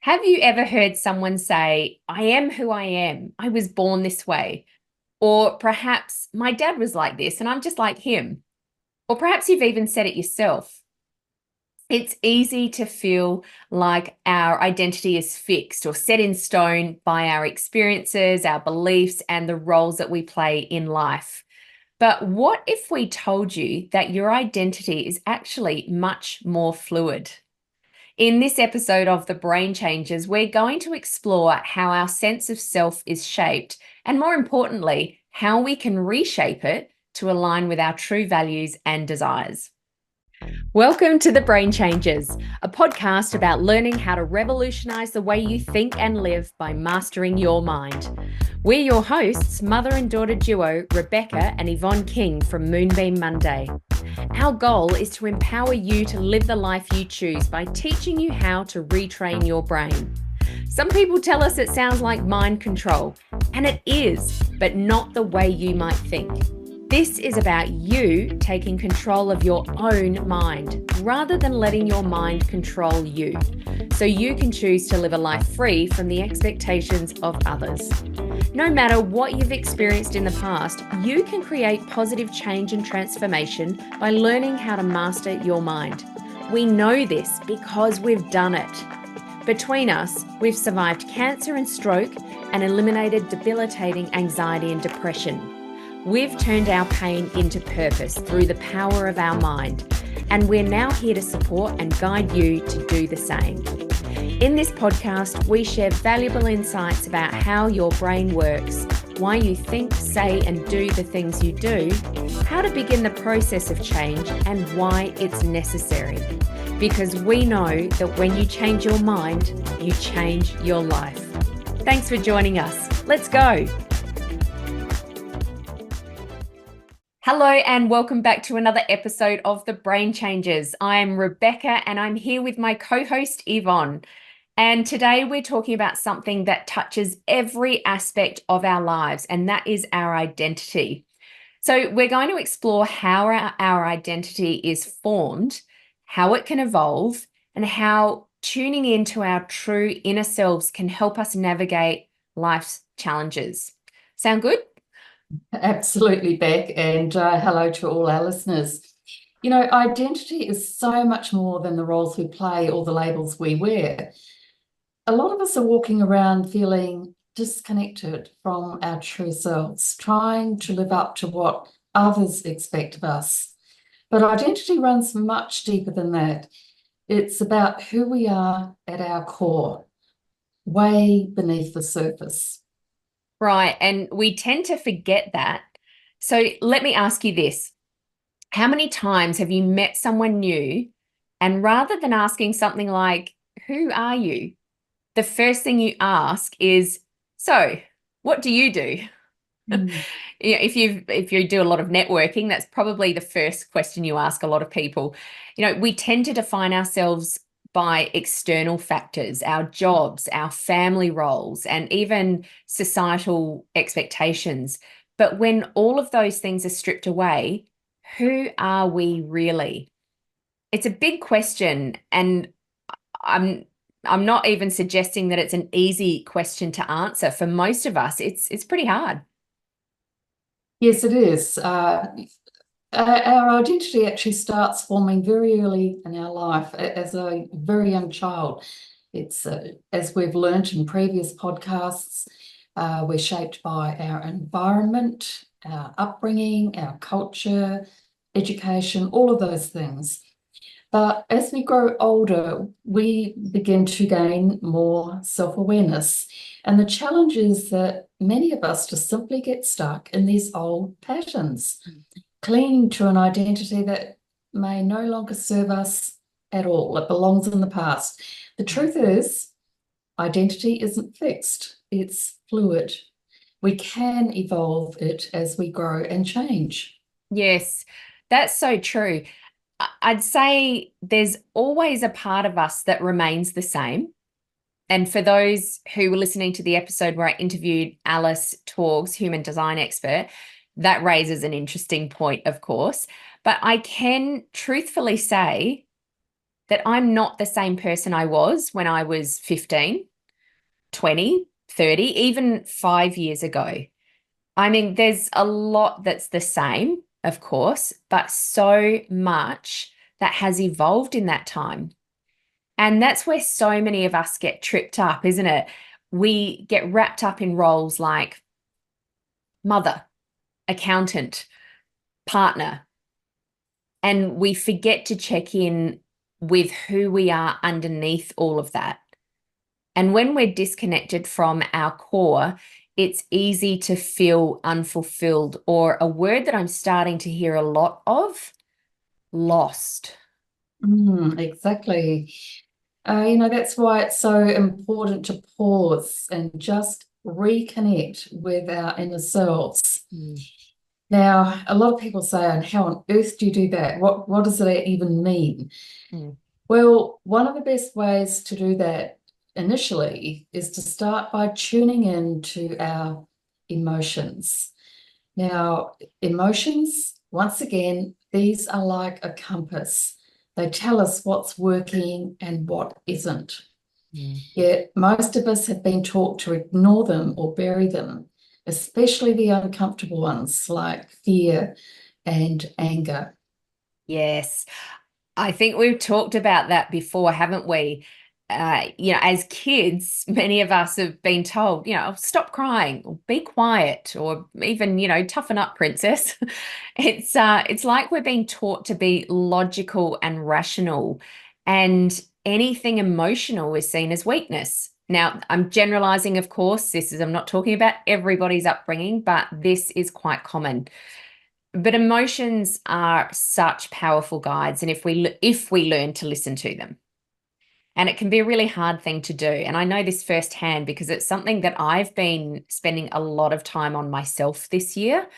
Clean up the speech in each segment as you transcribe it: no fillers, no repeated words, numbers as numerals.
Have you ever heard someone say, I am who I am. I was born this way. Or perhaps my dad was like this and I'm just like him. Or perhaps you've even said it yourself. It's easy to feel like our identity is fixed or set in stone by our experiences, our beliefs, and the roles that we play in life. But what if we told you that your identity is actually much more fluid? In this episode of The Brain Changes, we're going to explore how our sense of self is shaped, and more importantly, how we can reshape it to align with our true values and desires. Welcome to The Brain Changes, a podcast about learning how to revolutionize the way you think and live by mastering your mind. We're your hosts, mother and daughter duo Rebecca and Yvonne King from Moonbeam Monday. Our goal is to empower you to live the life you choose by teaching you how to retrain your brain. Some people tell us it sounds like mind control, and it is, but not the way you might think. This is about you taking control of your own mind rather than letting your mind control you, so you can choose to live a life free from the expectations of others. No matter what you've experienced in the past, you can create positive change and transformation by learning how to master your mind. We know this because we've done it. Between us, we've survived cancer and stroke and eliminated debilitating anxiety and depression. We've turned our pain into purpose through the power of our mind, and we're now here to support and guide you to do the same. In this podcast, we share valuable insights about how your brain works, why you think, say, and do the things you do, how to begin the process of change, and why it's necessary. Because we know that when you change your mind, you change your life. Thanks for joining us. Let's go. Hello and welcome back to another episode of The Brain Changes. I'm Rebecca and I'm here with my co-host Yvonne. And today we're talking about something that touches every aspect of our lives, and that is our identity. So we're going to explore how our identity is formed, how it can evolve, and how tuning into our true inner selves can help us navigate life's challenges. Sound good? Absolutely, Beck, and hello to all our listeners. You know, identity is so much more than the roles we play or the labels we wear. A lot of us are walking around feeling disconnected from our true selves, trying to live up to what others expect of us. But identity runs much deeper than that. It's about who we are at our core, way beneath the surface. Right. And we tend to forget that. So let me ask you this. How many times have you met someone new and rather than asking something like, who are you? The first thing you ask is, so what do you do? If you do a lot of networking, that's probably the first question you ask a lot of people. We tend to define ourselves by external factors, our jobs, our family roles, and even societal expectations. But when all of those things are stripped away, who are we really? It's a big question, and I'm not even suggesting that it's an easy question to answer. For most of us, it's pretty hard. Yes, it is. Our identity actually starts forming very early in our life as a very young child. It's as we've learned in previous podcasts, we're shaped by our environment, our upbringing, our culture, education, all of those things. But as we grow older, we begin to gain more self-awareness. And the challenge is that many of us just simply get stuck in these old patterns, clinging to an identity that may no longer serve us at all. It belongs in the past. The truth is, identity isn't fixed, it's fluid. We can evolve it as we grow and change. Yes, that's so true. I'd say there's always a part of us that remains the same. And for those who were listening to the episode where I interviewed Alice Torgs, human design expert, that raises an interesting point, of course. But I can truthfully say that I'm not the same person I was when I was 15, 20, 30, even 5 years ago. I mean, there's a lot that's the same, of course, but so much that has evolved in that time. And that's where so many of us get tripped up, isn't it? We get wrapped up in roles like mother, accountant, partner, and we forget to check in with who we are underneath all of that. And when we're disconnected from our core, it's easy to feel unfulfilled, or a word that I'm starting to hear a lot of, lost. Exactly. That's why it's so important to pause and just reconnect with our inner selves. Mm, Now, a lot of people say, and how on earth do you do that? What does it even mean? mm, Well, one of the best ways to do that initially is to start by tuning in to our emotions. Now, emotions, once again, these are like a compass. They tell us what's working and what isn't. mm. Yet most of us have been taught to ignore them or bury them, especially the uncomfortable ones like fear and anger. Yes. I think we've talked about that before, haven't we? As kids, many of us have been told, stop crying, or be quiet, or even, toughen up, princess. It's like we're being taught to be logical and rational, and anything emotional is seen as weakness. Now, I'm generalizing, of course. I'm not talking about everybody's upbringing, but this is quite common. But emotions are such powerful guides, and if we learn to listen to them, and it can be a really hard thing to do. And I know this firsthand because it's something that I've been spending a lot of time on myself this year,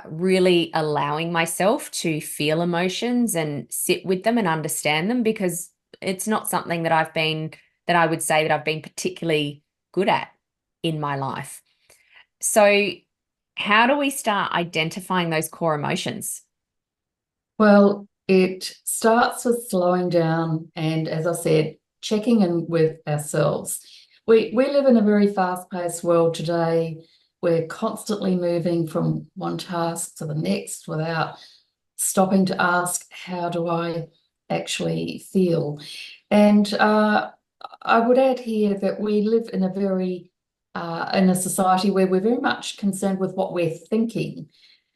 really allowing myself to feel emotions and sit with them and understand them, because it's not something that I would say that I've been particularly good at in my life. So, how do we start identifying those core emotions? Well, it starts with slowing down and, as I said, checking in with ourselves. We live in a very fast-paced world today. We're constantly moving from one task to the next without stopping to ask, how do I actually feel? And I would add here that we live in a society where we're very much concerned with what we're thinking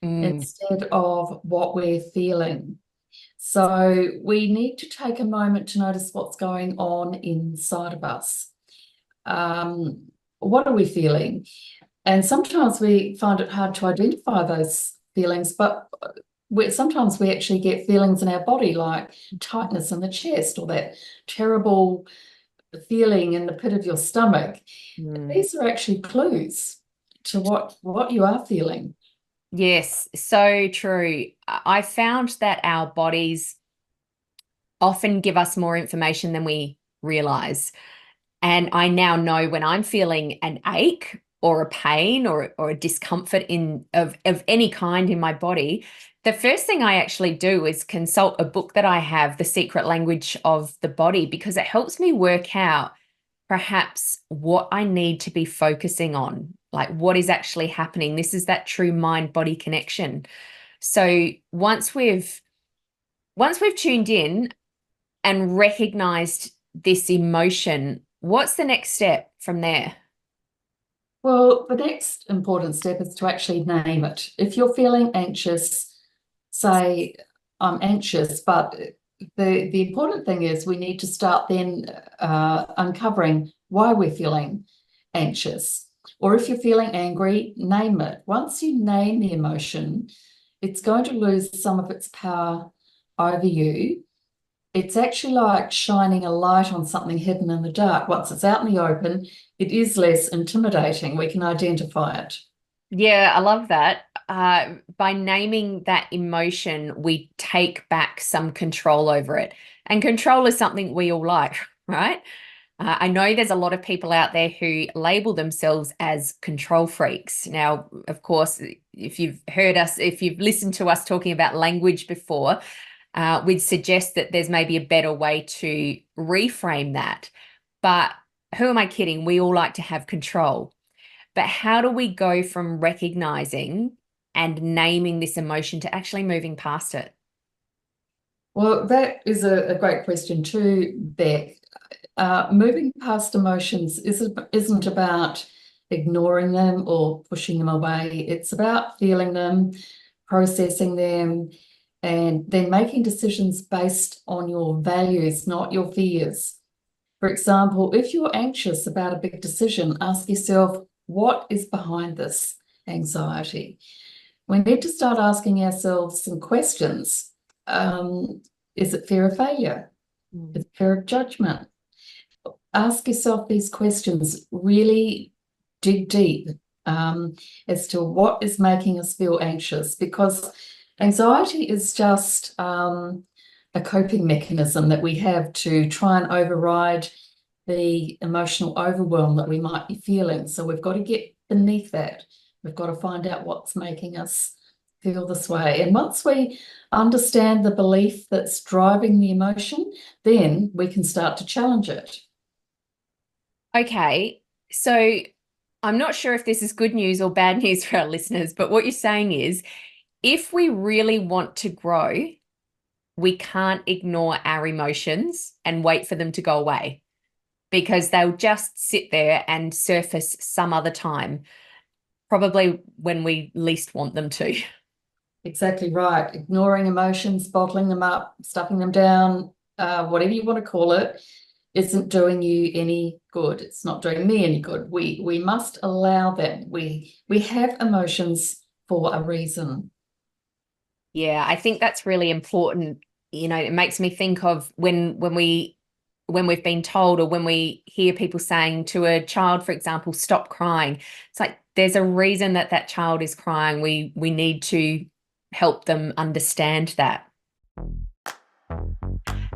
Mm, instead of what we're feeling. So we need to take a moment to notice what's going on inside of us. What are we feeling? And sometimes we find it hard to identify those feelings, but sometimes we actually get feelings in our body like tightness in the chest or that terrible feeling in the pit of your stomach. mm. These are actually clues to what you are feeling. Yes, so true. I found that our bodies often give us more information than we realize. And I now know when I'm feeling an ache or a pain or a discomfort of any kind in my body, the first thing I actually do is consult a book that I have, The Secret Language of the Body, because it helps me work out perhaps what I need to be focusing on, like what is actually happening. This is that true mind body connection. So once we've tuned in and recognized this emotion, what's the next step from there? Well, the next important step is to actually name it. If you're feeling anxious, say, I'm anxious, but the important thing is we need to start then uncovering why we're feeling anxious. Or if you're feeling angry, name it. Once you name the emotion, it's going to lose some of its power over you. It's actually like shining a light on something hidden in the dark. Once it's out in the open, it is less intimidating. We can identify it. Yeah, I love that. By naming that emotion, we take back some control over it. And control is something we all like, right? I know there's a lot of people out there who label themselves as control freaks. Now, of course, if you've listened to us talking about language before, We'd suggest that there's maybe a better way to reframe that. But who am I kidding? We all like to have control. But how do we go from recognizing and naming this emotion to actually moving past it? Well, that is a great question too, Beck. Moving past emotions isn't about ignoring them or pushing them away. It's about feeling them, processing them, and then making decisions based on your values, not your fears. For example, if you're anxious about a big decision, ask yourself, what is behind this anxiety? We need to start asking ourselves some questions. Is it fear of failure? Is it fear of judgment? Ask yourself these questions, really dig deep as to what is making us feel anxious, because anxiety is just a coping mechanism that we have to try and override the emotional overwhelm that we might be feeling. So we've got to get beneath that. We've got to find out what's making us feel this way. And once we understand the belief that's driving the emotion, then we can start to challenge it. Okay, so I'm not sure if this is good news or bad news for our listeners, but what you're saying is if we really want to grow, we can't ignore our emotions and wait for them to go away because they'll just sit there and surface some other time, probably when we least want them to. Exactly right. Ignoring emotions, bottling them up, stuffing them down, whatever you want to call it, isn't doing you any good. It's not doing me any good. We must allow them. We have emotions for a reason. Yeah, I think that's really important. You know, it makes me think of when we've been told or when we hear people saying to a child, for example, stop crying. It's like there's a reason that that child is crying. We need to help them understand that.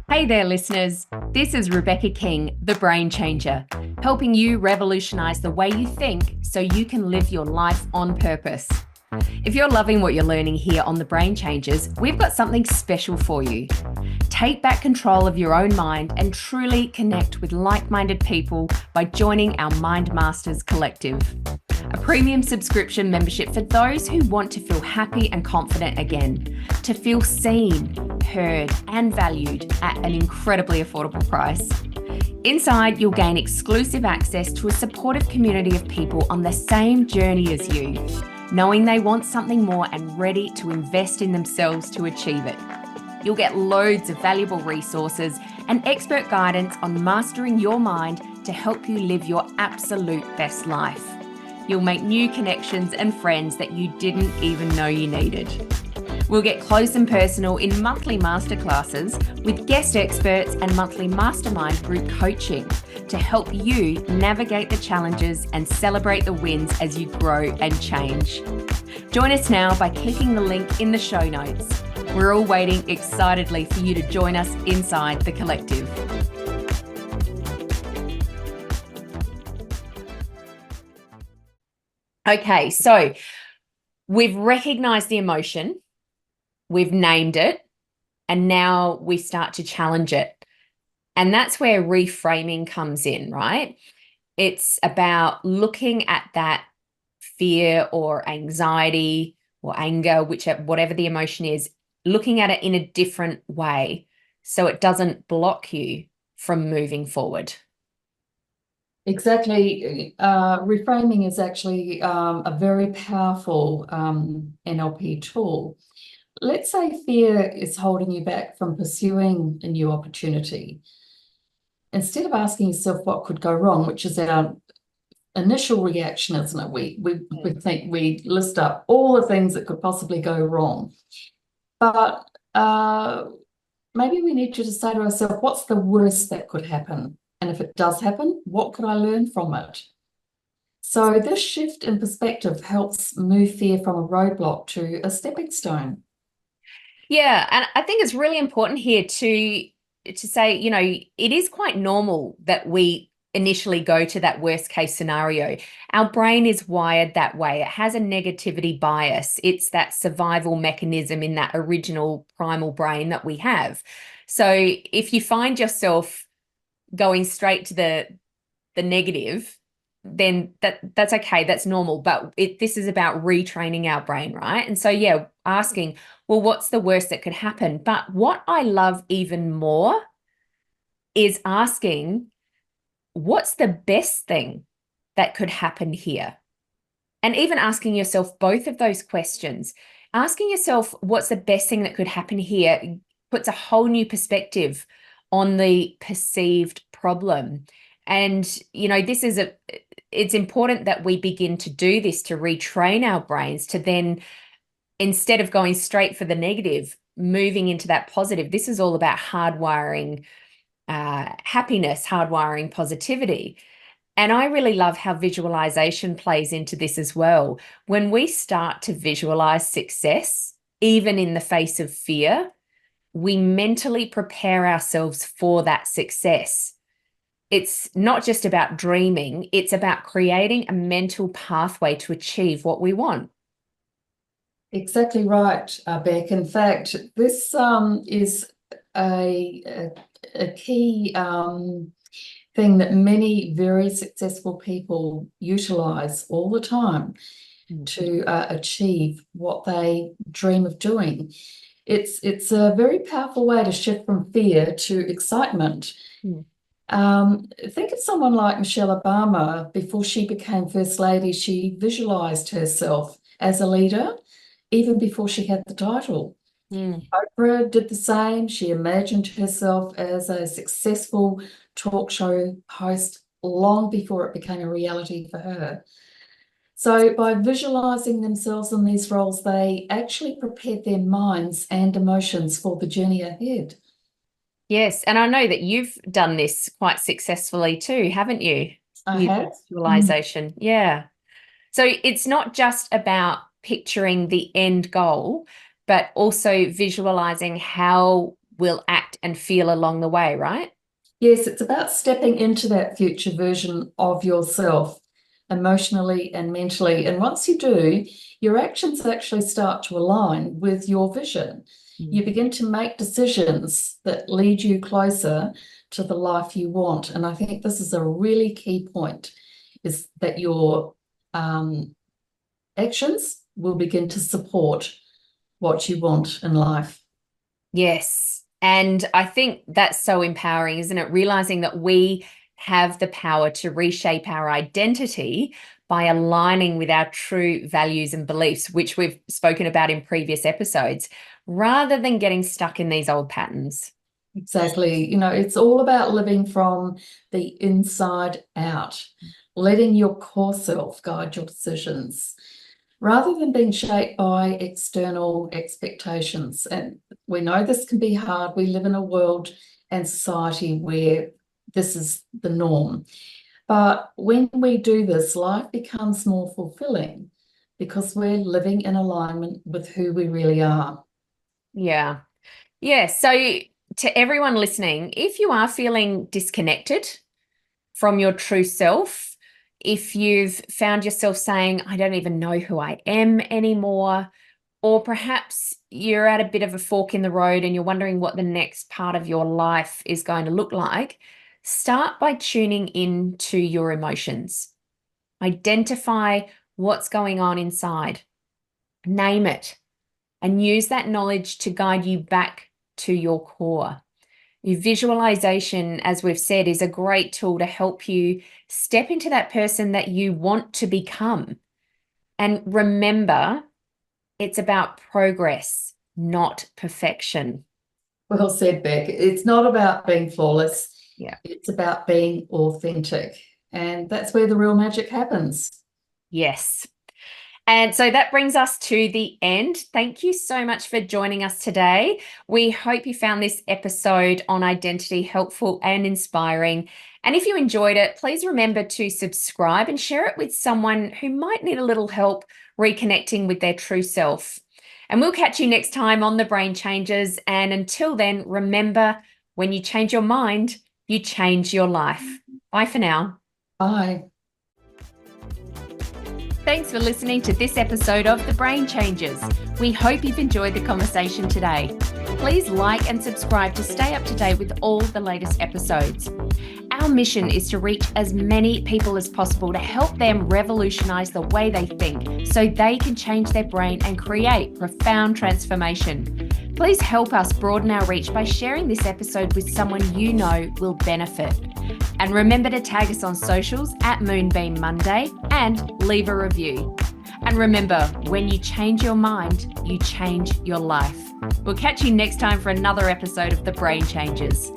Hey there, listeners. This is Rebecca King, the Brain Changer, helping you revolutionize the way you think so you can live your life on purpose. If you're loving what you're learning here on The Brain Changers, we've got something special for you. Take back control of your own mind and truly connect with like-minded people by joining our Mind Masters Collective, a premium subscription membership for those who want to feel happy and confident again, to feel seen, heard, and valued at an incredibly affordable price. Inside, you'll gain exclusive access to a supportive community of people on the same journey as you, knowing they want something more and ready to invest in themselves to achieve it. You'll get loads of valuable resources and expert guidance on mastering your mind to help you live your absolute best life. You'll make new connections and friends that you didn't even know you needed. We'll get close and personal in monthly masterclasses with guest experts and monthly mastermind group coaching to help you navigate the challenges and celebrate the wins as you grow and change. Join us now by clicking the link in the show notes. We're all waiting excitedly for you to join us inside the collective. Okay, so we've recognized the emotion, we've named it, and now we start to challenge it. And that's where reframing comes in, right? It's about looking at that fear or anxiety or anger, whatever the emotion is, looking at it in a different way so it doesn't block you from moving forward. Exactly. Reframing is actually a very powerful NLP tool. Let's say fear is holding you back from pursuing a new opportunity. Instead of asking yourself what could go wrong, which is our initial reaction, isn't it? We think we list up all the things that could possibly go wrong. But maybe we need to just say to ourselves, what's the worst that could happen? And if it does happen, what could I learn from it? So this shift in perspective helps move fear from a roadblock to a stepping stone. Yeah, and I think it's really important here to say, you know, it is quite normal that we initially go to that worst case scenario. Our brain is wired that way. It has a negativity bias. It's that survival mechanism in that original primal brain that we have. So if you find yourself going straight to the negative, then that's okay. That's normal. But this is about retraining our brain, right? And so, yeah, asking, well, what's the worst that could happen? But what I love even more is asking, what's the best thing that could happen here? And even asking yourself both of those questions, asking yourself, what's the best thing that could happen here, puts a whole new perspective on the perceived problem. And, it's important that we begin to do this to retrain our brains to then, instead of going straight for the negative, moving into that positive. This is all about hardwiring happiness, hardwiring positivity. And I really love how visualization plays into this as well. When we start to visualize success, even in the face of fear, we mentally prepare ourselves for that success. It's not just about dreaming, it's about creating a mental pathway to achieve what we want. Exactly right, Beck. In fact, this is a key thing that many very successful people utilize all the time to achieve what they dream of doing. It's a very powerful way to shift from fear to excitement. Think of someone like Michelle Obama. Before she became First Lady, she visualized herself as a leader, even before she had the title. Oprah did the same. She imagined herself as a successful talk show host long before it became a reality for her. So by visualizing themselves in these roles, they actually prepared their minds and emotions for the journey ahead. Yes, and I know that you've done this quite successfully too, haven't you? I Using have. visualization. Yeah. So it's not just about picturing the end goal, but also visualizing how we'll act and feel along the way, right? Yes, it's about stepping into that future version of yourself emotionally and mentally. And once you do, your actions actually start to align with your vision. You begin to make decisions that lead you closer to the life you want. And I think this is a really key point, is that your actions will begin to support what you want in life. Yes. And I think that's so empowering, isn't it? Realizing that we have the power to reshape our identity by aligning with our true values and beliefs, which we've spoken about in previous episodes, rather than getting stuck in these old patterns. Exactly. It's all about living from the inside out, letting your core self guide your decisions rather than being shaped by external expectations. And we know this can be hard. We live in a world and society where this is the norm. But when we do this, life becomes more fulfilling because we're living in alignment with who we really are. Yeah. Yeah. So, to everyone listening, if you are feeling disconnected from your true self, if you've found yourself saying, I don't even know who I am anymore, or perhaps you're at a bit of a fork in the road and you're wondering what the next part of your life is going to look like, start by tuning in to your emotions. Identify what's going on inside, name it, and use that knowledge to guide you back to your core. Your visualization, as we've said, is a great tool to help you step into that person that you want to become. And remember, it's about progress, not perfection. Well said, Beck. It's not about being flawless. Yeah. It's about being authentic. And that's where the real magic happens. Yes. And so that brings us to the end. Thank you so much for joining us today. We hope you found this episode on identity helpful and inspiring. And if you enjoyed it, please remember to subscribe and share it with someone who might need a little help reconnecting with their true self. And we'll catch you next time on The Brain Changes. And until then, remember, when you change your mind, you change your life. Bye for now. Bye. Thanks for listening to this episode of The Brain Changers. We hope you've enjoyed the conversation today. Please like and subscribe to stay up to date with all the latest episodes. Our mission is to reach as many people as possible to help them revolutionize the way they think so they can change their brain and create profound transformation. Please help us broaden our reach by sharing this episode with someone you know will benefit. And remember to tag us on socials at Moonbeam Monday and leave a review. And remember, when you change your mind, you change your life. We'll catch you next time for another episode of The Brain Changers.